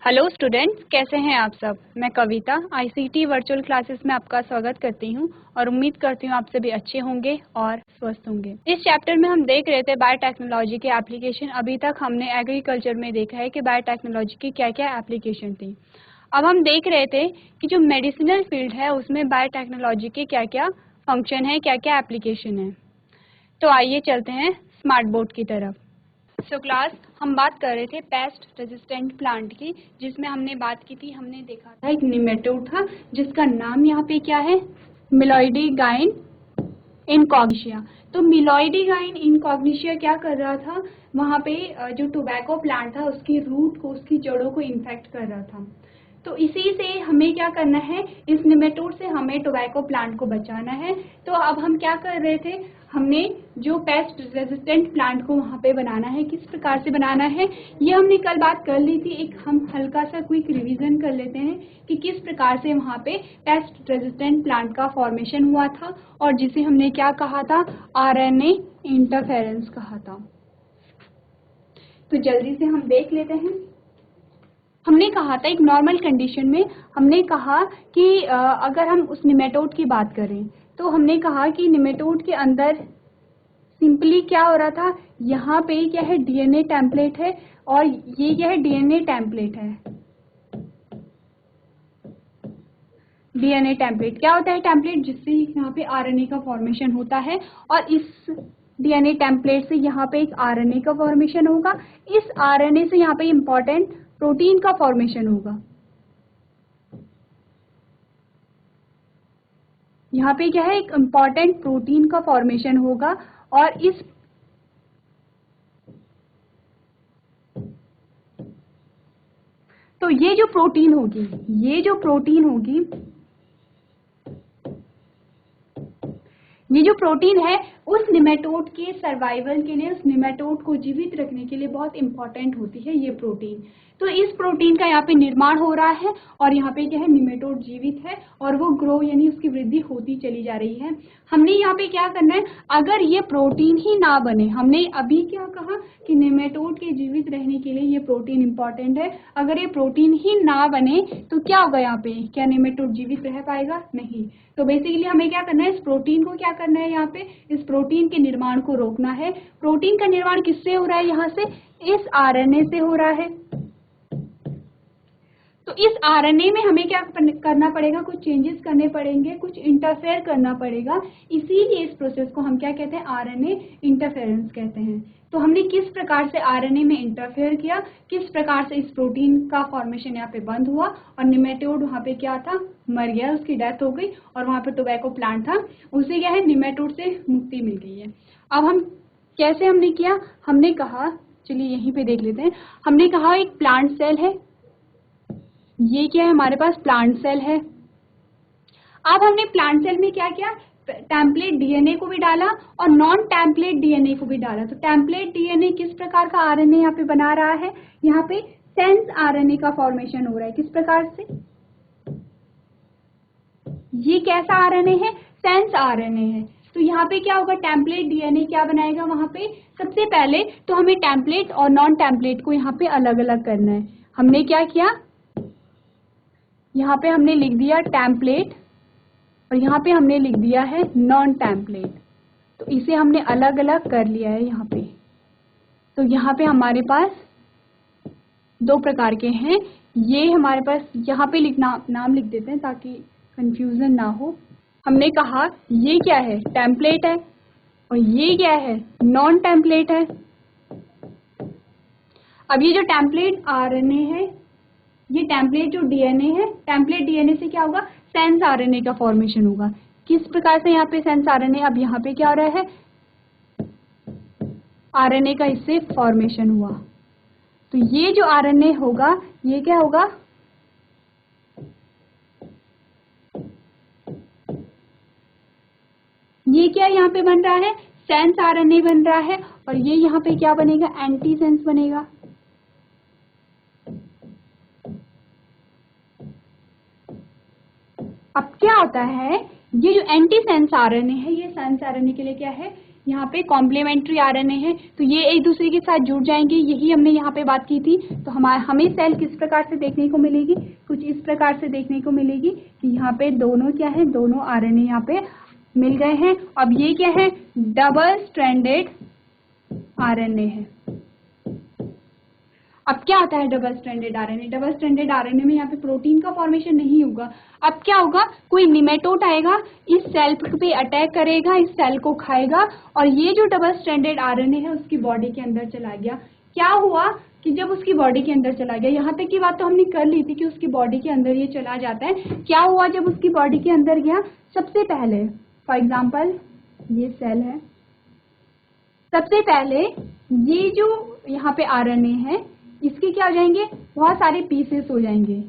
Hello students, कैसे हैं आप सब। मैं कविता आईसीटी वर्चुअल क्लासेस में आपका स्वागत करती हूं और उम्मीद करती हूं आप सभी अच्छे होंगे और स्वस्थ होंगे। इस चैप्टर में हम देख रहे थे बायोटेक्नोलॉजी के एप्लीकेशन। अभी तक हमने एग्रीकल्चर में देखा है कि बायोटेक्नोलॉजी की क्या क्या एप्लीकेशन थी। अब हम देख रहे थे कि जो मेडिसिनल फील्ड है उसमें बायोटेक्नोलॉजी के क्या क्या फंक्शन है, क्या क्या एप्लीकेशन है। तो आइए चलते हैं स्मार्ट बोर्ड की तरफ। सो क्लास, हम बात कर रहे थे पेस्ट रेजिस्टेंट प्लांट की, जिसमें हमने बात की थी, हमने देखा था एक निमेटोड था जिसका नाम यहाँ पे क्या है, मिलॉइडीगाइन इनकॉग्निशिया। तो मिलॉइडीगाइन इनकॉग्निशिया क्या कर रहा था, वहाँ पे जो टोबैको प्लांट था उसकी रूट को, उसकी जड़ों को इन्फेक्ट कर रहा था। तो इसी से हमें क्या करना है, इस निमेटोड से हमें टोबैको प्लांट को बचाना है। तो अब हम क्या कर रहे थे, हमने जो पेस्ट रेजिस्टेंट प्लांट को वहाँ पे बनाना है, किस प्रकार से बनाना है, ये हमने कल बात कर ली थी। एक हम हल्का सा क्विक रिवीजन कर लेते हैं कि किस प्रकार से वहाँ पे पेस्ट रेजिस्टेंट प्लांट का फॉर्मेशन हुआ था और जिसे हमने क्या कहा था, आरएनए इंटरफेरेंस कहा था। तो जल्दी से हम देख लेते हैं। हमने कहा था एक नॉर्मल कंडीशन में, हमने कहा कि अगर हम उस निमेटोड की बात करें तो हमने कहा कि निमेटोड के अंदर सिंपली क्या हो रहा था, यहाँ पे क्या है, डीएनए टेम्पलेट है और ये क्या है, डीएनए टेम्पलेट है। डीएनए टेम्पलेट क्या होता है, टेम्पलेट जिससे यहाँ पे आरएनए का फॉर्मेशन होता है और इस डीएनए टेम्पलेट से यहाँ पे एक आरएनए का फॉर्मेशन होगा। इस आरएनए से यहाँ पे इंपॉर्टेंट प्रोटीन का फॉर्मेशन होगा। यहाँ पे क्या है, एक इम्पॉर्टेंट प्रोटीन का फॉर्मेशन होगा और इस तो ये जो प्रोटीन होगी, ये जो प्रोटीन होगी, ये जो प्रोटीन है उस निमेटोड के सर्वाइवल के लिए, उस निमेटोड को जीवित रखने के लिए बहुत इंपॉर्टेंट होती है ये प्रोटीन। तो इस प्रोटीन का यहाँ पे निर्माण हो रहा है और यहाँ पे क्या है, निमेटोड जीवित है और वो ग्रो यानी उसकी वृद्धि होती चली जा रही है। हमने यहाँ पे क्या करना है, अगर ये प्रोटीन ही ना बने, हमने अभी क्या कहा कि निमेटोड के जीवित रहने के लिए ये प्रोटीन इंपॉर्टेंट है, अगर ये प्रोटीन ही ना बने तो क्या होगा, यहाँ पे क्या निमेटोड जीवित रह पाएगा, नहीं। तो बेसिकली हमें क्या करना है, इस प्रोटीन को क्या करना है, यहाँ पे इस प्रोटीन के निर्माण को रोकना है। प्रोटीन का निर्माण किससे हो रहा है, यहाँ से इस आरएनए से हो रहा है। तो इस आरएनए में हमें क्या करना पड़ेगा, कुछ चेंजेस करने पड़ेंगे, कुछ इंटरफेयर करना पड़ेगा। इसीलिए इस प्रोसेस को हम क्या कहते हैं, आरएनए इंटरफेरेंस कहते हैं। तो हमने किस प्रकार से आरएनए में इंटरफेयर किया, किस प्रकार से इस प्रोटीन का फॉर्मेशन यहाँ पे बंद हुआ और निमेटोड वहाँ पे क्या था, मर गया, उसकी डेथ हो गई और वहाँ पे टोबैको प्लांट था, उसे क्या है, निमेटोड से मुक्ति मिल गई है। अब हम कैसे हमने किया, हमने कहा, चलिए यहीं पे देख लेते हैं। हमने कहा एक प्लांट सेल है, ये क्या है, हमारे पास प्लांट सेल है। अब हमने प्लांट सेल में क्या किया, टेम्पलेट डीएनए को भी डाला और नॉन टेम्पलेट डीएनए को भी डाला। तो टेम्पलेट डीएनए किस प्रकार का आरएनए यहाँ पे बना रहा है, यहाँ पे सेंस आरएनए का फॉर्मेशन हो रहा है। किस प्रकार से, ये कैसा आरएनए है, सेंस आरएनए है। तो यहाँ पे क्या होगा, टेम्पलेट डीएनए क्या बनाएगा, वहां पे सबसे पहले तो हमें टेम्पलेट और नॉन टेम्पलेट को यहाँ पे अलग अलग करना है। हमने क्या किया, यहाँ पे हमने लिख दिया टेम्पलेट और यहाँ पे हमने लिख दिया है नॉन टेम्पलेट। तो इसे हमने अलग अलग कर लिया है यहाँ पे। तो यहाँ पे हमारे पास दो प्रकार के हैं। ये हमारे पास यहाँ पे लिखना, नाम लिख देते हैं ताकि कंफ्यूजन ना हो। हमने कहा ये क्या है, टेम्पलेट है और ये क्या है, नॉन टेम्पलेट है। अब ये जो टेम्पलेट आरएनए है, ये टेम्पलेट जो डीएनए है, टेम्पलेट डीएनए से क्या होगा, सेंस आरएनए का फॉर्मेशन होगा। किस प्रकार से यहाँ पे सेंस आरएनए, अब यहाँ पे क्या हो रहा है, आरएनए का इससे फॉर्मेशन हुआ। तो ये जो आरएनए होगा, ये क्या होगा, ये क्या यहाँ पे बन रहा है, सेंस आरएनए बन रहा है और ये यहाँ पे क्या बनेगा, एंटी सेंस बनेगा। अब क्या होता है, ये जो एंटी सेंस आरएनए है, ये सेंस आरएनए के लिए क्या है, यहाँ पे कॉम्प्लीमेंट्री आरएनए है, तो ये एक दूसरे के साथ जुड़ जाएंगे, यही हमने यहाँ पे बात की थी। तो हमें सेल किस प्रकार से देखने को मिलेगी, कुछ इस प्रकार से देखने को मिलेगी कि यहाँ पे दोनों क्या है, दोनों आरएनए यहाँ पे मिल गए हैं। अब ये क्या है, डबल स्ट्रैंडेड आरएनए है। अब क्या आता है double stranded RNA? Double stranded RNA में यहाँ पे प्रोटीन का फॉर्मेशन नहीं होगा। अब क्या होगा, कोई निमेटोड आएगा, इस सेल पे अटैक करेगा, इस सेल को खाएगा, और ये जो डबल स्ट्रैंडेड आरएनए है उसकी बॉडी के अंदर चला गया। क्या हुआ कि जब उसकी बॉडी के अंदर चला गया, यहाँ तक की बात तो हमने कर ली थी कि उसकी बॉडी के अंदर ये चला जाता है। क्या हुआ जब उसकी बॉडी के अंदर गया, सबसे पहले फॉर एग्जाम्पल ये सेल है, सबसे पहले ये जो यहाँ पे आरएनए है इसके क्या हो जाएंगे, बहुत सारे पीसेस हो जाएंगे,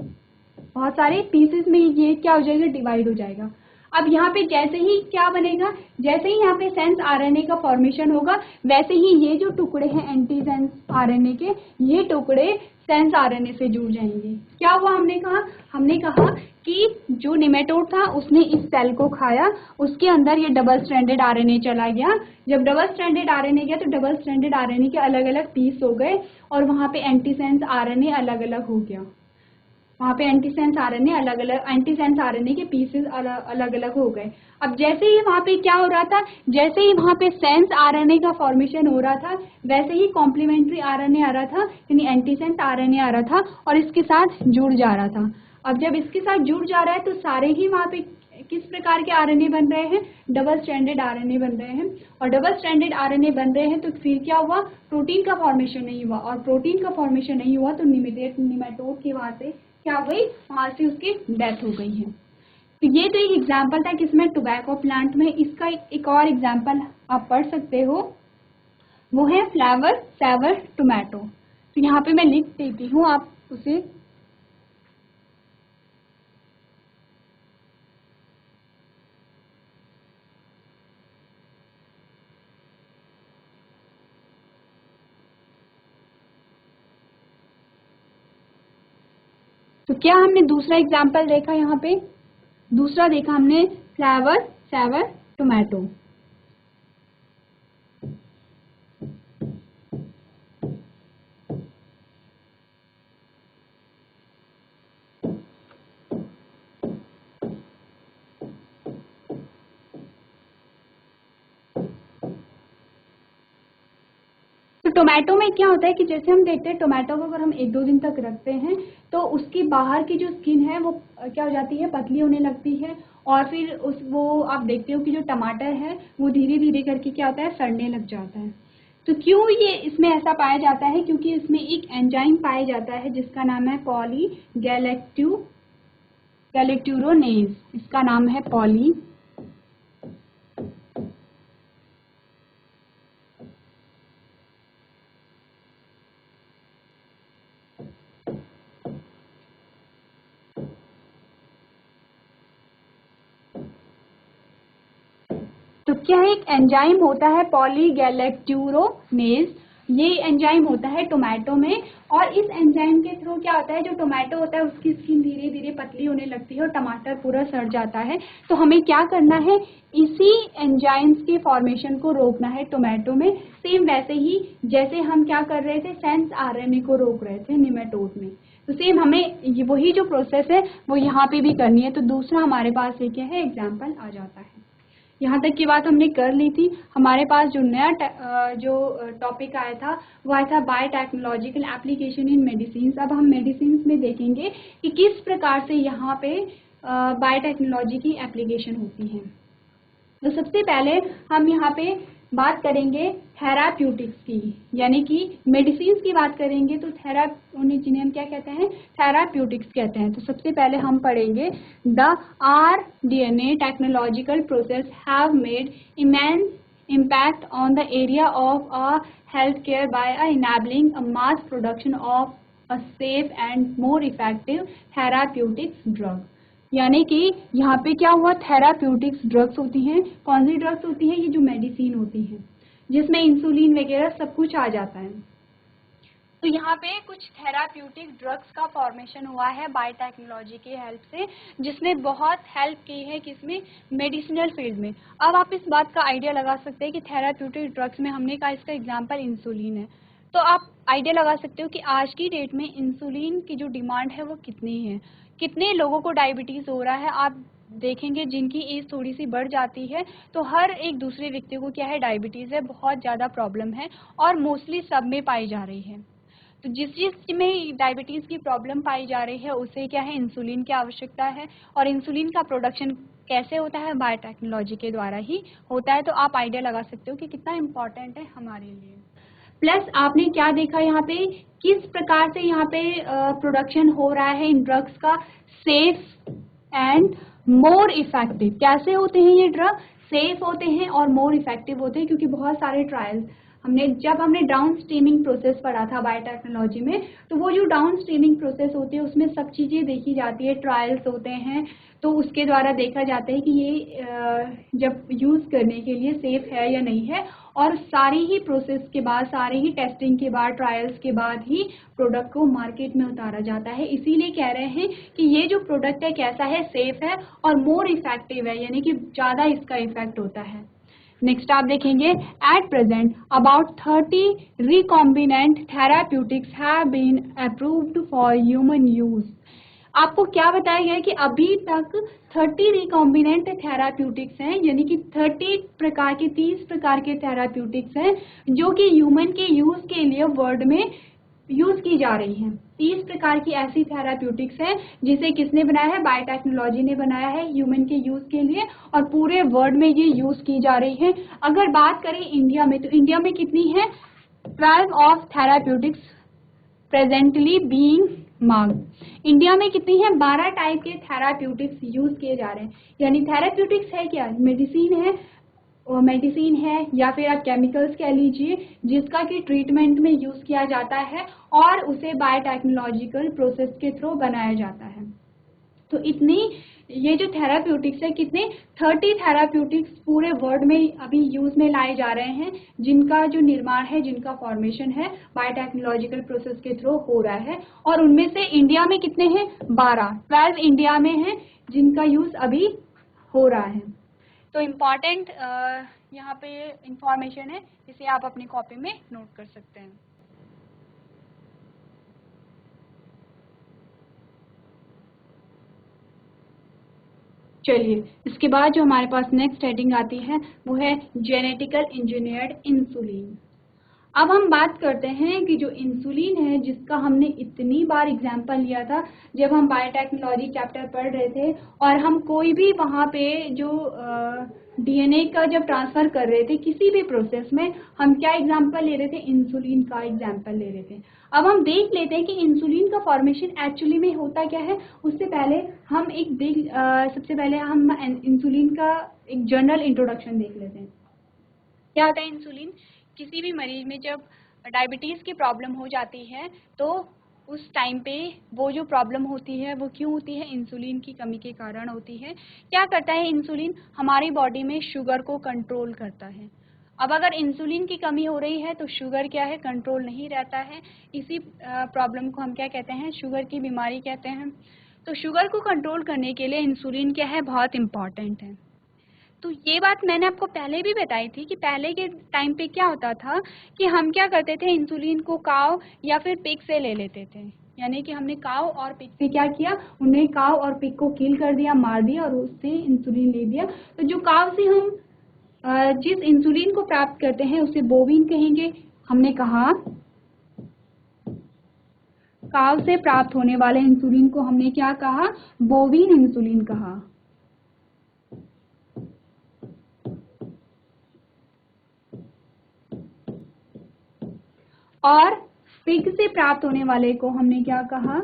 बहुत सारे पीसेस में ये क्या हो जाएगा, डिवाइड हो जाएगा। अब यहाँ पे जैसे ही क्या बनेगा, जैसे ही यहाँ पे सेंस आरएनए का फॉर्मेशन होगा, वैसे ही ये जो टुकड़े हैं एंटीसेंस आरएनए के, ये टुकड़े सेंस आरएनए से जुड़ जाएंगे। क्या हुआ, हमने कहा कि जो निमेटोड था उसने इस सेल को खाया, उसके अंदर ये डबल स्ट्रैंडेड आरएनए चला गया। जब डबल स्ट्रैंडेड आरएनए गया तो डबल स्ट्रैंडेड आरएनए के अलग अलग पीस हो गए और वहाँ पे एंटीसेंस आरएनए अलग अलग हो गया। वहाँ पे एंटीसेंस आरएनए अलग अलग, एंटीसेंस आरएनए के पीसेस अलग अलग हो गए। अब जैसे ही वहाँ पे क्या हो रहा था, जैसे ही वहाँ पे सेंस आरएनए का फॉर्मेशन हो रहा था, वैसे ही कॉम्प्लीमेंट्री आरएनए आ रहा था, यानी एंटीसेंस आरएनए आ रहा था और इसके साथ जुड़ जा रहा था। अब जब इसके साथ जुड़ जा रहा है तो सारे ही वहाँ पे किस प्रकार के आरएनए बन रहे हैं, डबल स्ट्रैंडेड आरएनए बन रहे हैं। और डबल स्ट्रैंडेड आरएनए बन रहे हैं तो फिर क्या हुआ, प्रोटीन का फॉर्मेशन नहीं हुआ, और प्रोटीन का फॉर्मेशन नहीं हुआ तो निमेटोड की वहाँ से क्या हो गई, वहाँ से उसकी डेथ हो गई है। तो ये तो एक एग्जाम्पल था किसमें, टोबैको प्लांट में। इसका एक और एग्जाम्पल आप पढ़ सकते हो, वो है फ्लावर सेवर टोमेटो। तो यहाँ पे मैं लिख देती हूँ, आप उसे तो क्या हमने दूसरा एग्जाम्पल देखा, यहाँ पे दूसरा देखा हमने फ्लावर सेवर टोमेटो। तो टोमेटो में क्या होता है कि जैसे हम देखते हैं टोमेटो को अगर हम 1-2 दिन तक रखते हैं तो उसकी बाहर की जो स्किन है वो क्या हो जाती है, पतली होने लगती है, और फिर वो आप देखते हो कि जो टमाटर है वो धीरे धीरे करके क्या होता है, सड़ने लग जाता है। तो क्यों ये इसमें ऐसा पाया जाता है, क्योंकि इसमें एक एंजाइम पाया जाता है जिसका नाम है गैलेक्टुरोनेज। इसका नाम है पॉली तो क्या एक एंजाइम होता है पॉलीगैलेक्टुरोनेज, ये एंजाइम होता है टोमेटो में, और इस एंजाइम के थ्रू क्या होता है, जो टोमेटो होता है उसकी स्किन धीरे धीरे पतली होने लगती है और टमाटर पूरा सड़ जाता है। तो हमें क्या करना है, इसी एंजाइम्स के फॉर्मेशन को रोकना है टोमेटो में, सेम वैसे ही जैसे हम क्या कर रहे थे, सेंस आरएनए को रोक रहे थे निमेटोड में। तो सेम हमें वही जो प्रोसेस है वो यहाँ पे भी करनी है। तो दूसरा हमारे पास ये क्या है, एग्जाम्पल आ जाता है। यहाँ तक की बात हमने कर ली थी। हमारे पास जो नया जो टॉपिक आया था वो आया था बायोटेक्नोलॉजिकल एप्लीकेशन इन मेडिसिन। अब हम मेडिसिन में देखेंगे कि किस प्रकार से यहाँ पे बायोटेक्नोलॉजी की एप्लीकेशन होती है। तो सबसे पहले हम यहाँ पे बात करेंगे थेराप्यूटिक्स की, यानी कि मेडिसिन की बात करेंगे तो जिन्हें हम क्या कहते हैं, थेराप्यूटिक्स कहते हैं। तो सबसे पहले हम पढ़ेंगे the rDNA technological process have made immense impact on the area of healthcare by enabling a mass production of a safe and more effective therapeutics drug। यानी कि यहाँ पे क्या हुआ, थेराप्यूटिक्स ड्रग्स होती हैं। कौन सी ड्रग्स होती हैं, ये जो मेडिसिन होती हैं जिसमें इंसुलिन वगैरह सब कुछ आ जाता है। तो यहाँ पे कुछ थेराप्यूटिक ड्रग्स का फॉर्मेशन हुआ है बायोटेक्नोलॉजी की हेल्प से, जिसने बहुत हेल्प की है किसमें, मेडिसिनल फील्ड में। अब आप इस बात का आइडिया लगा सकते हैं कि थेराप्यूटिक ड्रग्स में हमने कहा इसका एग्जांपल इंसुलिन है, तो आप आइडिया लगा सकते हो कि आज की डेट में इंसुलिन की जो डिमांड है वो कितनी है, कितने लोगों को डायबिटीज़ हो रहा है। आप देखेंगे जिनकी एज थोड़ी सी बढ़ जाती है तो हर एक दूसरे व्यक्ति को क्या है, डायबिटीज़ है, बहुत ज़्यादा प्रॉब्लम है और मोस्टली सब में पाई जा रही है। तो जिस चीज़ में डायबिटीज़ की प्रॉब्लम पाई जा रही है उसे क्या है, इंसुलिन की आवश्यकता है। और इंसुलिन का प्रोडक्शन कैसे होता है, बायोटेक्नोलॉजी के द्वारा ही होता है। तो आप आइडिया लगा सकते हो कि कितना इम्पॉर्टेंट है हमारे लिए। प्लस आपने क्या देखा यहाँ पे, किस प्रकार से यहाँ पे प्रोडक्शन हो रहा है इन ड्रग्स का, सेफ एंड मोर इफेक्टिव। कैसे होते हैं ये ड्रग, सेफ होते हैं और मोर इफेक्टिव होते हैं, क्योंकि बहुत सारे ट्रायल्स जब हमने डाउन स्ट्रीमिंग प्रोसेस पढ़ा था बायोटेक्नोलॉजी में, तो वो जो डाउन स्ट्रीमिंग प्रोसेस होती है उसमें सब चीज़ें देखी जाती है, ट्रायल्स होते हैं, तो उसके द्वारा देखा जाता है कि ये जब यूज़ करने के लिए सेफ है या नहीं है। और सारी ही प्रोसेस के बाद, सारे ही टेस्टिंग के बाद, ट्रायल्स के बाद ही प्रोडक्ट को मार्केट में उतारा जाता है। इसीलिए कह रहे हैं कि ये जो प्रोडक्ट है कैसा है, सेफ है और मोर इफेक्टिव है, यानी कि ज़्यादा इसका इफेक्ट होता है। नेक्स्ट आप देखेंगे, at present about 30 recombinant therapeutics have been approved for human use. आपको क्या बताया गया है कि अभी तक 30 रिकॉम्बिनेंट थेराप्यूटिक्स हैं, यानी कि 30 प्रकार के थेराप्यूटिक्स हैं जो कि ह्यूमन के यूज के लिए वर्ल्ड में यूज की जा रही हैं। 30 प्रकार की ऐसी थेराप्यूटिक्स हैं जिसे किसने बनाया है, बायोटेक्नोलॉजी ने बनाया है ह्यूमन के यूज के लिए, और पूरे वर्ल्ड में ये यूज की जा रही है। अगर बात करें इंडिया में, तो इंडिया में कितनी है, 12 of therapeutics presently being marked. India में कितनी है, 12 टाइप के थेराप्यूटिक्स यूज किए जा रहे हैं। यानी थेराप्यूटिक्स है क्या, मेडिसिन है या फिर आप केमिकल्स कह लीजिए, जिसका कि ट्रीटमेंट में यूज किया जाता है और उसे बायोटेक्नोलॉजिकल प्रोसेस के थ्रू बनाया जाता है। तो इतनी ये जो थेराप्यूटिक्स है, कितने 30 थेराप्यूटिक्स पूरे वर्ल्ड में अभी यूज में लाए जा रहे हैं, जिनका जो निर्माण है, जिनका फॉर्मेशन है बायोटेक्नोलॉजिकल प्रोसेस के थ्रू हो रहा है। और उनमें से इंडिया में कितने हैं, 12 इंडिया में हैं जिनका यूज अभी हो रहा है। तो इम्पॉर्टेंट यहाँ पे इंफॉर्मेशन है, इसे आप अपनी कॉपी में नोट कर सकते हैं। चलिए, इसके बाद जो हमारे पास नेक्स्ट हेडिंग आती है वो है जेनेटिकल इंजीनियर्ड इंसुलिन। अब हम बात करते हैं कि जो इंसुलिन है, जिसका हमने इतनी बार एग्जाम्पल लिया था जब हम बायोटेक्नोलॉजी चैप्टर पढ़ रहे थे, और हम कोई भी वहाँ पे जो डीएनए का जब ट्रांसफ़र कर रहे थे किसी भी प्रोसेस में, हम क्या एग्जाम्पल ले रहे थे, इंसुलिन का एग्जाम्पल ले रहे थे। अब हम देख लेते हैं कि इंसुलिन का फॉर्मेशन एक्चुअली में होता क्या है। उससे पहले हम सबसे पहले हम इंसुलिन का एक जनरल इंट्रोडक्शन देख लेते हैं। क्या होता है इंसुलिन, किसी भी मरीज में जब डायबिटीज़ की प्रॉब्लम हो जाती है तो उस टाइम पे वो जो प्रॉब्लम होती है वो क्यों होती है, इंसुलिन की कमी के कारण होती है। क्या करता है इंसुलिन, हमारी बॉडी में शुगर को कंट्रोल करता है। अब अगर इंसुलिन की कमी हो रही है तो शुगर क्या है, कंट्रोल नहीं रहता है। इसी प्रॉब्लम को हम क्या कहते हैं, शुगर की बीमारी कहते हैं। तो शुगर को कंट्रोल करने के लिए इंसुलिन क्या है, बहुत इम्पॉर्टेंट है। तो ये बात मैंने आपको पहले भी बताई थी कि पहले के टाइम पे क्या होता था कि हम क्या करते थे, इंसुलिन को काव या फिर पिग से ले लेते थे। यानी कि हमने काव और पिग से क्या किया, उन्हें काव और पिग को किल कर दिया, मार दिया और उससे इंसुलिन ले दिया। तो जो काव से हम जिस इंसुलिन को प्राप्त करते हैं उसे बोविन कहेंगे। हमने कहा काव से प्राप्त होने वाले इंसुलिन को हमने क्या कहा, बोविन इंसुलिन कहा। और पिग से प्राप्त होने वाले को हमने क्या कहा,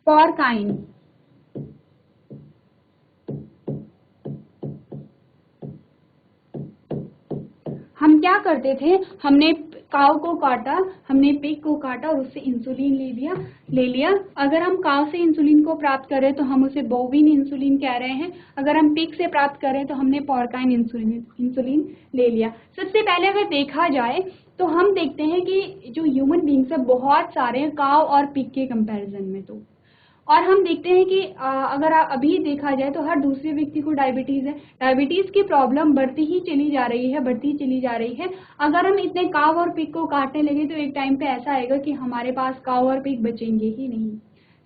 पॉर्काइन। हम क्या करते थे, हमने काव को काटा, हमने पिग को काटा और उससे इंसुलिन ले लिया। अगर हम काव से इंसुलिन को प्राप्त करें तो हम उसे बोविन इंसुलिन कह रहे हैं। अगर हम पिग से प्राप्त करें तो हमने पॉर्काइन इंसुलिन ले लिया। सबसे पहले अगर देखा जाए तो हम देखते हैं कि जो ह्यूमन बींग्स है बहुत सारे हैं काव और पिग के कंपैरिजन में। तो और हम देखते हैं कि अगर अभी देखा जाए तो हर दूसरे व्यक्ति को डायबिटीज़ है। डायबिटीज़ की प्रॉब्लम बढ़ती ही चली जा रही है, बढ़ती ही चली जा रही है। अगर हम इतने काव और पिग को काटने लगे तो एक टाइम पे ऐसा आएगा कि हमारे पास काव और पिग बचेंगे ही नहीं।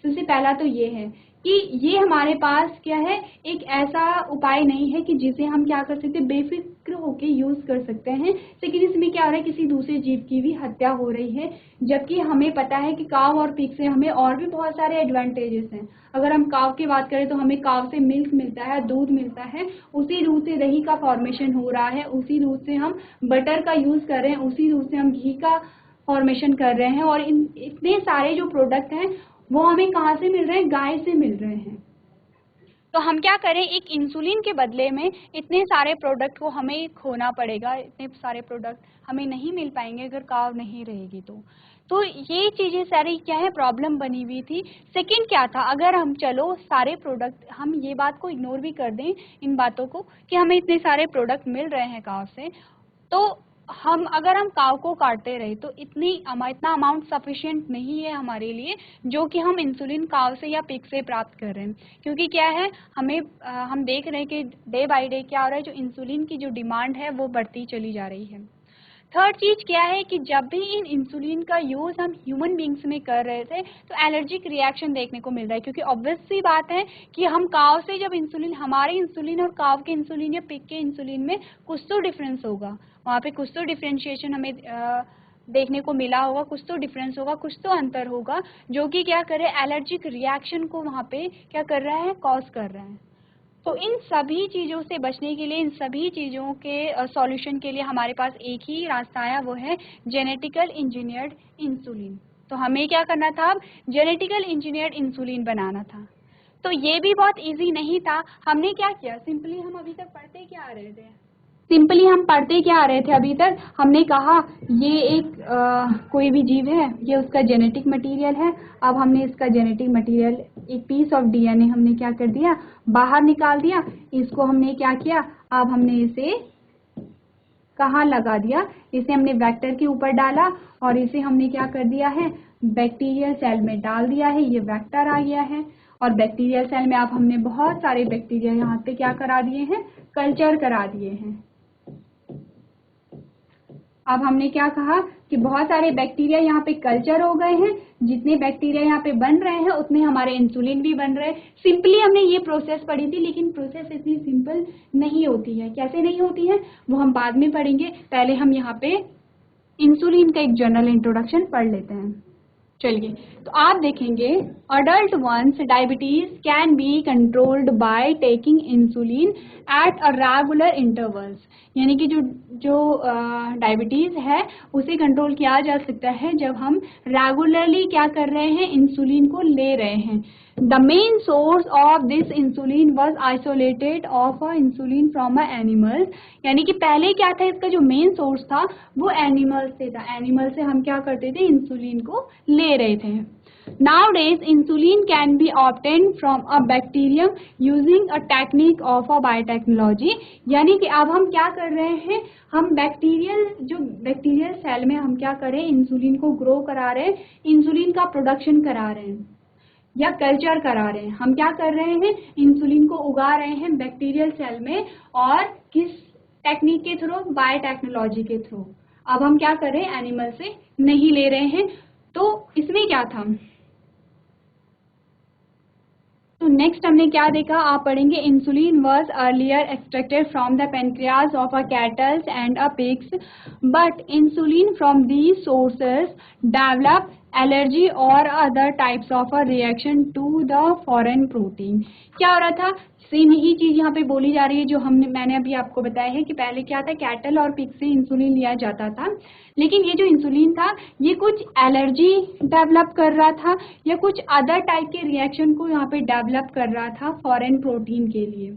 सबसे पहला तो ये है कि ये हमारे पास क्या है, एक ऐसा उपाय नहीं है कि जिसे हम क्या कर सकते, बेफिक्र होके यूज़ कर सकते हैं। लेकिन इसमें क्या हो रहा है, किसी दूसरे जीव की भी हत्या हो रही है, जबकि हमें पता है कि काव और पिग से हमें और भी बहुत सारे एडवांटेजेस हैं। अगर हम काव की बात करें तो हमें काव से मिल्क मिलता है, दूध मिलता है, उसी दूध से दही का फॉर्मेशन हो रहा है, उसी दूध से हम बटर का यूज़ कर रहे हैं, उसी दूध से हम घी का फॉर्मेशन कर रहे हैं। और इन इतने सारे जो प्रोडक्ट हैं वो हमें कहाँ से मिल रहे हैं, गाय से मिल रहे हैं। तो हम क्या करें, एक इंसुलिन के बदले में इतने सारे प्रोडक्ट को हमें खोना पड़ेगा, इतने सारे प्रोडक्ट हमें नहीं मिल पाएंगे अगर काव नहीं रहेगी तो ये चीज़ें सारी क्या है, प्रॉब्लम बनी हुई थी। सेकंड क्या था, अगर हम चलो सारे प्रोडक्ट, हम ये बात को इग्नोर भी कर दें इन बातों को कि हमें इतने सारे प्रोडक्ट मिल रहे हैं काव से, तो अगर हम काव को काटते रहे तो इतना अमाउंट सफिशिएंट नहीं है हमारे लिए जो कि हम इंसुलिन काव से या पिग से प्राप्त कर रहे हैं। क्योंकि क्या है, हम देख रहे हैं कि डे बाय डे क्या हो रहा है, जो इंसुलिन की जो डिमांड है वो बढ़ती चली जा रही है। थर्ड चीज़ क्या है कि जब भी इन इंसुलिन का यूज़ हम ह्यूमन बींग्स में कर रहे थे तो एलर्जिक रिएक्शन देखने को मिल रहा है। क्योंकि ऑब्वियस सी बात है कि हम काव से जब इंसुलिन, हमारे इंसुलिन और काव के इंसुलिन या पिग के इंसुलिन में कुछ तो डिफरेंस होगा, वहाँ पे कुछ तो डिफ्रेंशिएशन हमें देखने को मिला होगा, कुछ तो डिफरेंस होगा, कुछ तो अंतर होगा जो कि क्या करे, एलर्जिक रिएक्शन को वहाँ पे क्या कर रहा है, कॉज कर रहा है। तो इन सभी चीज़ों से बचने के लिए, इन सभी चीज़ों के सॉल्यूशन के लिए हमारे पास एक ही रास्ता आया, वो है जेनेटिकल इंजीनियर्ड इंसुलिन। तो हमें क्या करना था, अब जेनेटिकल इंजीनियर्ड इंसुलिन बनाना था। तो ये भी बहुत इजी नहीं था। हमने क्या किया, सिंपली हम अभी तक पढ़ते क्या आ रहे थे, सिंपली हम पढ़ते क्या आ रहे थे अभी तक, हमने कहा ये एक कोई भी जीव है, ये उसका जेनेटिक मटेरियल है। अब हमने इसका जेनेटिक मटेरियल, एक पीस ऑफ डीएनए हमने क्या कर दिया, बाहर निकाल दिया। इसको हमने क्या किया, अब हमने इसे कहाँ लगा दिया, इसे हमने वेक्टर के ऊपर डाला और इसे हमने क्या कर दिया है, बैक्टीरियल सेल में डाल दिया है। ये वेक्टर आ गया है और बैक्टीरियल सेल में अब हमने बहुत सारे बैक्टीरिया यहाँ पे क्या करा दिए हैं, कल्चर करा दिए हैं। अब हमने क्या कहा कि बहुत सारे बैक्टीरिया यहाँ पे कल्चर हो गए हैं। जितने बैक्टीरिया यहाँ पे बन रहे हैं उतने हमारे इंसुलिन भी बन रहे हैं। सिंपली हमने ये प्रोसेस पढ़ी थी, लेकिन प्रोसेस इतनी सिंपल नहीं होती है। कैसे नहीं होती है वो हम बाद में पढ़ेंगे, पहले हम यहाँ पे इंसुलिन का एक जनरल इंट्रोडक्शन पढ़ लेते हैं। चलिए, तो आप देखेंगे adult onset diabetes can be controlled by taking insulin at a regular intervals. यानी कि जो डायबिटीज है उसे कंट्रोल किया जा सकता है जब हम रेगुलरली क्या कर रहे हैं, इंसुलिन को ले रहे हैं। The main source of this insulin was isolated of a insulin from a animals। यानी कि पहले क्या था, इसका जो मेन सोर्स था वो एनिमल से था। एनिमल से हम क्या करते थे, इंसुलिन को ले रहे थे। Nowadays insulin can be obtained from a bacterium using a technique of a biotechnology। यानी कि अब हम क्या कर रहे हैं, हम बैक्टीरियल सेल में हम क्या कर रहे हैं, इंसुलिन को ग्रो करा रहे हैं, इंसुलिन का प्रोडक्शन करा रहे हैं या कल्चर करा रहे हैं। हम क्या कर रहे हैं, इंसुलिन को उगा रहे हैं बैक्टीरियल सेल में, और किस टेक्निक के थ्रू, बायोटेक्नोलॉजी के थ्रू। अब हम क्या कर रहे हैं, एनिमल से नहीं ले रहे हैं। तो इसमें क्या था, तो नेक्स्ट हमने क्या देखा, आप पढ़ेंगे insulin was earlier extracted from the pancreas of a cattles and a pigs, but insulin from these sources develop allergy और other types of a reaction to the foreign protein. क्या हो रहा था, सेम यही चीज यहाँ पे बोली जा रही है जो मैंने अभी आपको बताया है कि पहले क्या था, कैटल और पिग से इंसुलिन लिया जाता था, लेकिन ये जो इंसुलिन था ये कुछ एलर्जी डेवलप कर रहा था या कुछ अदर टाइप के रिएक्शन को यहाँ पे डेवलप कर रहा था फॉरेन प्रोटीन के लिए।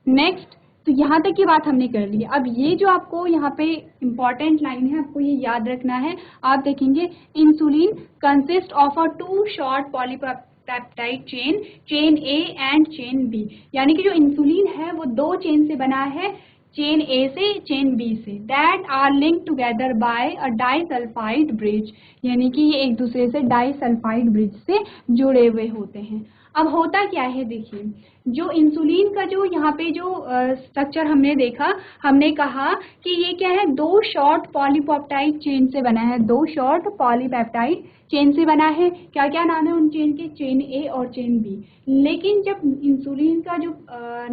नेक्स्ट, तो यहाँ तक की बात हमने कर ली। अब ये जो आपको यहाँ पे इम्पॉर्टेंट लाइन है, आपको ये याद रखना है। आप देखेंगे insulin consist of a 2 short polypeptide peptide chain, chain A and chain B, यानी कि जो इंसुलिन है वो दो चेन से बना है, चेन ए से चेन बी से, that are link together by a disulphide bridge, यानी कि ये एक दूसरे से डाइसल्फाइड ब्रिज से जुड़े हुए होते हैं। अब होता क्या है, देखिए जो इंसुलिन का जो यहाँ पे जो स्ट्रक्चर हमने देखा, हमने कहा कि ये क्या है, दो शॉर्ट पॉलीपेप्टाइड चेन से बना है, दो शॉर्ट पॉलीपेप्टाइड चेन से बना है। क्या क्या नाम है उन चेन के, चेन ए और चेन बी। लेकिन जब इंसुलिन का जो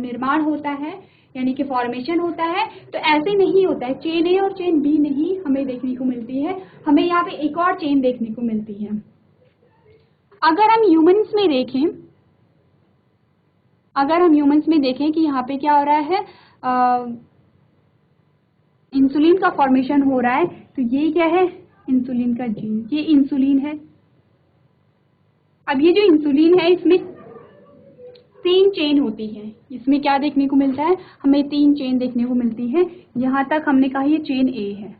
निर्माण होता है यानी कि फॉर्मेशन होता है तो ऐसे नहीं होता है, चेन ए और चेन बी नहीं हमें देखने को मिलती है, हमें यहाँ पे एक और चेन देखने को मिलती है। अगर हम ह्यूमंस में देखें कि यहाँ पे क्या हो रहा है, इंसुलिन का फॉर्मेशन हो रहा है, तो ये क्या है, इंसुलिन का जीन, ये इंसुलिन है। अब ये जो इंसुलिन है इसमें 3 चेन होती है, इसमें क्या देखने को मिलता है, हमें 3 चेन देखने को मिलती है। यहां तक हमने कहा ये चेन ए है,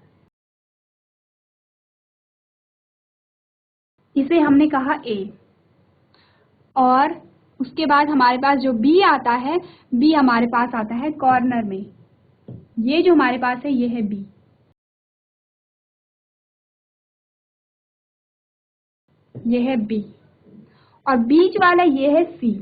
इसे हमने कहा ए, और उसके बाद हमारे पास जो बी आता है, बी हमारे पास आता है कॉर्नर में, ये जो हमारे पास है ये है बी, ये है बी, और बीच वाला ये है सी।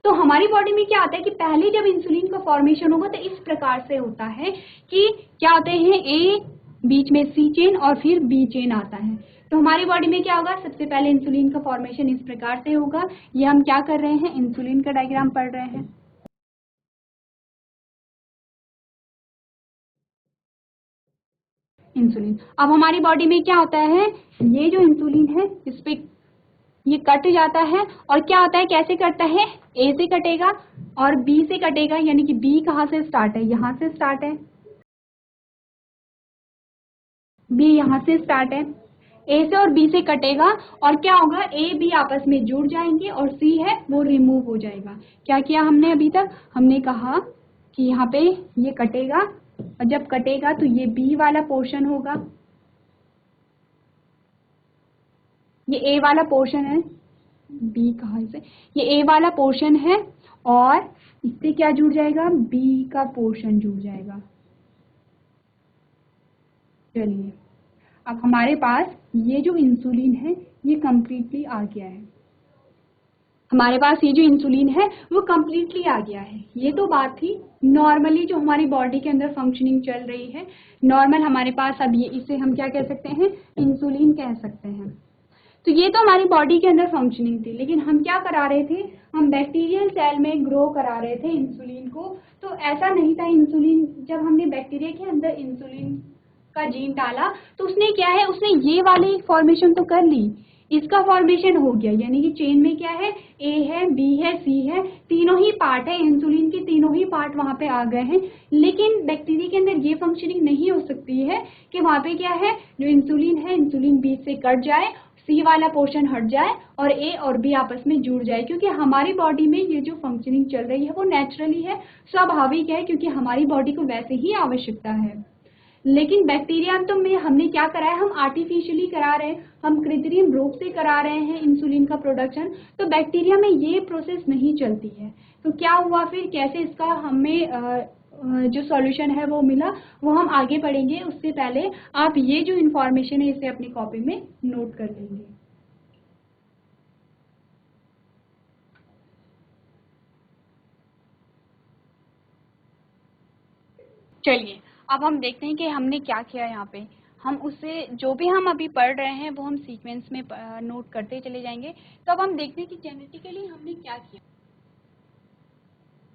तो हमारी बॉडी में क्या आता है कि पहले जब इंसुलिन का फॉर्मेशन होगा तो इस प्रकार से होता है कि क्या होते हैं, ए, बीच में सी चेन और फिर बी चेन आता है। तो हमारी बॉडी में क्या होगा, सबसे पहले इंसुलिन का फॉर्मेशन इस प्रकार से होगा। ये हम क्या कर रहे हैं, इंसुलिन का डायग्राम पढ़ रहे हैं। इंसुलिन, अब हमारी बॉडी में क्या होता है, ये जो इंसुलिन है इस पे ये कट जाता है, और क्या होता है, कैसे कटता है, ए से कटेगा और बी से कटेगा, यानी कि बी कहाँ से स्टार्ट है, यहाँ से स्टार्ट है, बी यहाँ से स्टार्ट है, ए से और बी से कटेगा, और क्या होगा, ए बी आपस में जुड़ जाएंगे और सी है वो रिमूव हो जाएगा। क्या किया हमने अभी तक, हमने कहा कि यहाँ पे ये कटेगा, और जब कटेगा तो ये बी वाला पोर्शन होगा, ये ए वाला पोर्शन है, बी कहाँ से, ये ए वाला पोर्शन है, और इससे क्या जुड़ जाएगा, बी का पोर्शन जुड़ जाएगा। चलिए, अब हमारे पास ये जो इंसुलिन है ये कंप्लीटली आ गया है, हमारे पास ये जो इंसुलिन है वो कंप्लीटली आ गया है। ये तो बात थी नॉर्मली जो हमारी बॉडी के अंदर फंक्शनिंग चल रही है, नॉर्मल हमारे पास अब ये, इसे हम क्या कह सकते हैं, इंसुलिन कह सकते हैं। तो ये तो हमारी बॉडी के अंदर फंक्शनिंग थी, लेकिन हम क्या करा रहे थे, हम बैक्टीरियल सेल में ग्रो करा रहे थे इंसुलिन को। तो ऐसा नहीं था, इंसुलिन जब हमने बैक्टीरिया के अंदर इंसुलिन का जीन डाला तो उसने क्या है, उसने ये वाली फॉर्मेशन तो कर ली, इसका फॉर्मेशन हो गया, यानी कि चेन में क्या है, ए है, बी है, सी है, तीनों ही पार्ट है इंसुलिन के, तीनों ही पार्ट वहां पे आ गए हैं। लेकिन बैक्टीरिया के अंदर ये फंक्शनिंग नहीं हो सकती है कि वहां पे क्या है, जो इंसुलिन है, इंसुलिन बीच से कट जाए, सी वाला पोर्शन हट जाए और ए और बी आपस में जुड़ जाए, क्योंकि हमारी बॉडी में ये जो फंक्शनिंग चल रही है वो नेचुरली है, स्वाभाविक है, क्योंकि हमारी बॉडी को वैसे ही आवश्यकता है। लेकिन बैक्टीरिया तो में हमने क्या करा है, हम आर्टिफिशियली करा रहे हैं, हम कृत्रिम रूप से करा रहे हैं इंसुलिन का प्रोडक्शन। तो बैक्टीरिया में ये प्रोसेस नहीं चलती है। तो क्या हुआ फिर, कैसे इसका हमें जो सॉल्यूशन है वो मिला, वो हम आगे पढ़ेंगे। उससे पहले आप ये जो इंफॉर्मेशन है इसे अपनी कॉपी में नोट कर लेंगे। चलिए, अब हम देखते हैं कि हमने क्या किया यहाँ पे। हम उससे जो भी हम अभी पढ़ रहे हैं वो हम सीक्वेंस में नोट करते चले जाएंगे। तो अब हम देखते हैं कि जेनेटिकली हमने क्या किया।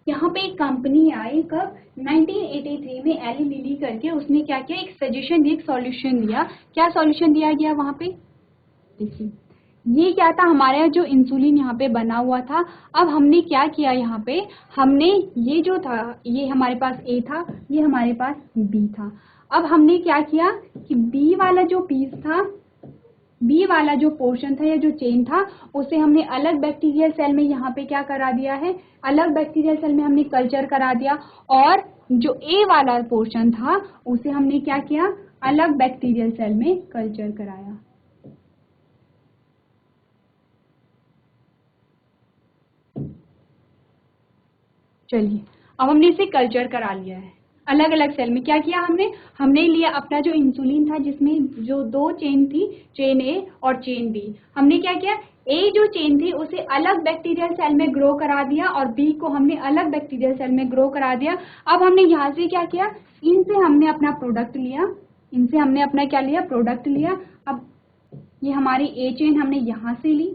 यहाँ पे एक कंपनी आई कब, 1983 में, एली लिली करके, उसने क्या किया, एक सजेशन दी, एक सॉल्यूशन दिया। क्या सॉल्यूशन दिया गया वहाँ पे, देखिए ये क्या था, हमारा जो इंसुलिन यहाँ पे बना हुआ था। अब हमने क्या किया, यहाँ पे हमने ये जो था, ये हमारे पास ए था, ये हमारे पास बी था। अब हमने क्या किया कि बी वाला जो पीस था, बी वाला जो पोर्शन था या जो चेन था, उसे हमने अलग बैक्टीरियल सेल में यहाँ पे क्या करा दिया है, अलग बैक्टीरियल सेल में हमने कल्चर करा दिया। और जो ए वाला पोर्शन था उसे हमने क्या किया, अलग बैक्टीरियल सेल में कल्चर कराया। चलिए, अब हमने इसे कल्चर करा लिया है अलग अलग सेल में। क्या किया हमने लिया अपना जो इंसुलिन था जिसमें जो दो चेन थी, चेन ए और चेन बी। हमने क्या किया, ए जो चेन थी उसे अलग बैक्टीरियल सेल में ग्रो करा दिया और बी को हमने अलग बैक्टीरियल सेल में ग्रो करा दिया। अब हमने यहाँ से क्या किया, इनसे हमने अपना प्रोडक्ट लिया, इनसे हमने अपना क्या लिया, प्रोडक्ट लिया। अब ये हमारी ए चेन हमने यहाँ से ली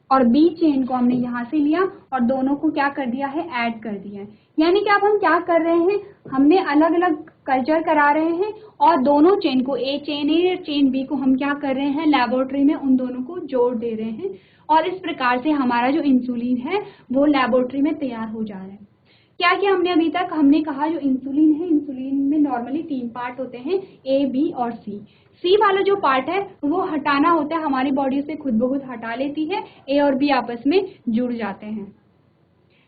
और बी चेन को हमने यहाँ से लिया और दोनों को क्या कर दिया है, ऐड कर दिया है। यानी कि अब हम क्या कर रहे हैं, हमने अलग अलग कल्चर करा रहे हैं और दोनों चेन को, ए चेन ए और चेन बी को हम क्या कर रहे हैं, लेबोरेटरी में उन दोनों को जोड़ दे रहे हैं और इस प्रकार से हमारा जो इंसुलिन है वो लेबोरेटरी में तैयार हो जा रहा है। क्या क्या हमने अभी तक, हमने कहा जो इंसुलिन है, इंसुलिन में नॉर्मली 3 पार्ट होते हैं, ए बी और सी। सी वाला जो पार्ट है वो हटाना होता है, हमारी बॉडी से खुद ब खुद हटा लेती है, ए और बी आपस में जुड़ जाते हैं।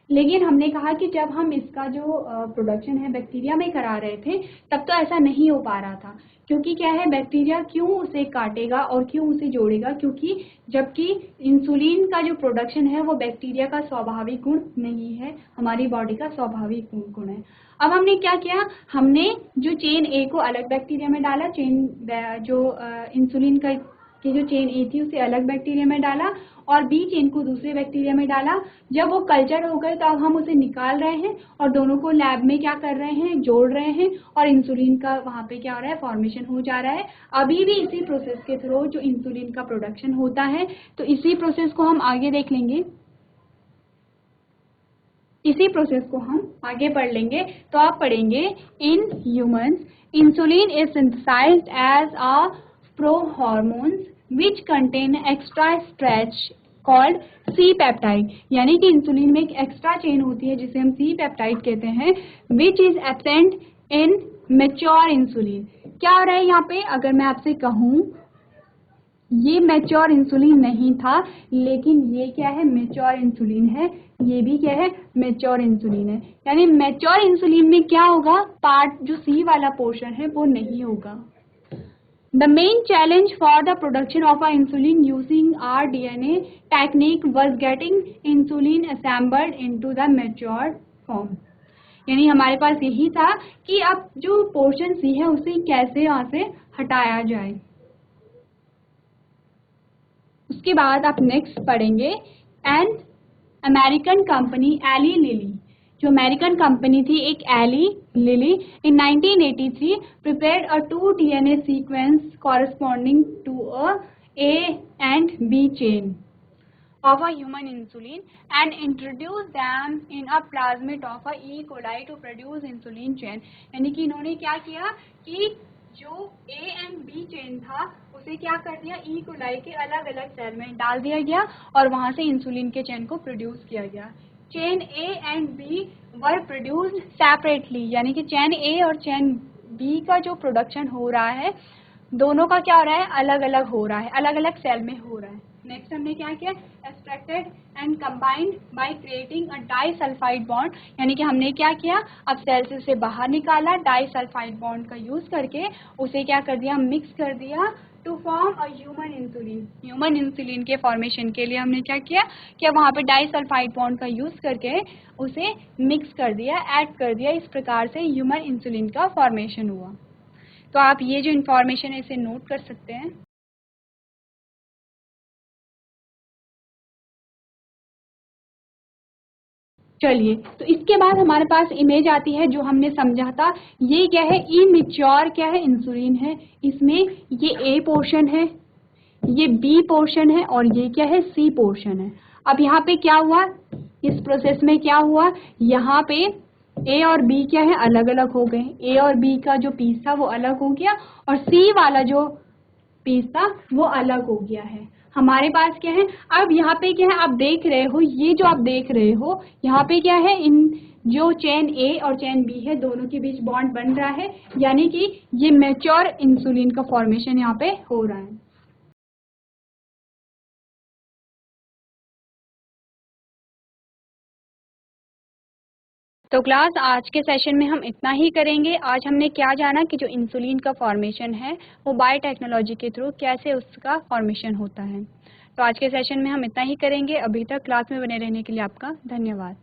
लेकिन हमने कहा कि जब हम इसका जो प्रोडक्शन है बैक्टीरिया में करा रहे थे तब तो ऐसा नहीं हो पा रहा था, क्योंकि क्या है, बैक्टीरिया क्यों उसे काटेगा और क्यों उसे जोड़ेगा, क्योंकि जबकि इंसुलिन का जो प्रोडक्शन है वो बैक्टीरिया का स्वाभाविक गुण नहीं है, हमारी बॉडी का स्वाभाविक गुण है। अब हमने क्या किया, हमने जो चेन ए को अलग बैक्टीरिया में डाला, जो इंसुलिन की जो चेन ए थी उसे अलग बैक्टीरिया में डाला और बी चेन को दूसरे बैक्टीरिया में डाला। जब वो कल्चर हो गए तो अब हम उसे निकाल रहे हैं और दोनों को लैब में क्या कर रहे हैं, जोड़ रहे हैं और इंसुलिन का वहाँ पे क्या हो रहा है, फॉर्मेशन हो जा रहा है। अभी भी इसी प्रोसेस के थ्रू जो इंसुलिन का प्रोडक्शन होता है, तो इसी प्रोसेस को हम आगे देख लेंगे, इसी प्रोसेस को हम आगे पढ़ लेंगे। तो आप पढ़ेंगे, in humans insulin is synthesized as a prohormones which contain extra stretch called C-peptide, यानी कि इंसुलिन में एक एक्स्ट्रा चेन होती है जिसे हम C-peptide कहते हैं, which is absent in mature insulin। क्या हो रहा है यहाँ पे, अगर मैं आपसे कहूँ ये मैच्योर इंसुलिन नहीं था, लेकिन ये क्या है, मैच्योर इंसुलिन है, ये भी क्या है, मैच्योर इंसुलिन है। यानी मैच्योर इंसुलिन में क्या होगा, पार्ट जो सी वाला पोर्शन है वो नहीं होगा। The main challenge for the production of our insulin using our DNA technique was getting insulin assembled into the mature form। यानी हमारे पास यही था कि अब जो पोर्शन सी है उसे कैसे वहां से हटाया जाए। उसके बाद आप नेक्स्ट पढ़ेंगे, an American company Eli Lilly, जो अमेरिकन कंपनी थी एक Eli Lilly, in 1983 prepared a 2 DNA sequence corresponding to A and B chain of a human insulin and introduced them in a plasmid of a E. coli to produce insulin chain। यानी कि इन्होंने क्या किया कि जो A and B chain था उसे क्या कर दिया, E. coli के अलग अलग सेल में डाल दिया गया और वहां से इंसुलिन के चेन को प्रोड्यूस किया गया। Chain A and B were produced separately, यानी कि चेन ए और चेन बी का जो प्रोडक्शन हो रहा है दोनों का क्या हो रहा है, अलग अलग हो रहा है, अलग अलग सेल में हो रहा है। नेक्स्ट हमने क्या किया, extracted and combined by creating a disulphide bond, यानी कि हमने क्या किया, अब सेल से उसे बाहर निकाला, डाइसल्फाइड बॉन्ड का यूज करके उसे क्या कर दिया, मिक्स कर दिया to form a human insulin. Human insulin के फॉर्मेशन के लिए हमने क्या किया कि वहाँ पे डाइसल्फाइड बॉन्ड का यूज करके उसे मिक्स कर दिया, ऐड कर दिया, इस प्रकार से ह्यूमन इंसुलिन का फॉर्मेशन हुआ। तो आप ये जो इन्फॉर्मेशन है इसे नोट कर सकते हैं। चलिए, तो इसके बाद हमारे पास इमेज आती है जो हमने समझा था, ये क्या है, इमेच्योर क्या है, इंसुलिन है। इसमें ये ए पोर्शन है, ये बी पोर्शन है और ये क्या है, सी पोर्शन है। अब यहाँ पे क्या हुआ, इस प्रोसेस में क्या हुआ, यहाँ पे ए और बी क्या है, अलग अलग हो गए। ए और बी का जो पीस था वो अलग हो गया और सी वाला जो पीस था वो अलग हो गया है। हमारे पास क्या है, अब यहाँ पे क्या है, आप देख रहे हो, ये जो आप देख रहे हो यहाँ पे क्या है, इन जो चेन ए और चेन बी है दोनों के बीच बॉन्ड बन रहा है, यानी कि ये मैच्योर इंसुलिन का फॉर्मेशन यहाँ पे हो रहा है। तो क्लास आज के सेशन में हम इतना ही करेंगे। आज हमने क्या जाना कि जो इंसुलिन का फॉर्मेशन है वो बायोटेक्नोलॉजी के थ्रू कैसे उसका फॉर्मेशन होता है। तो आज के सेशन में हम इतना ही करेंगे। अभी तक क्लास में बने रहने के लिए आपका धन्यवाद।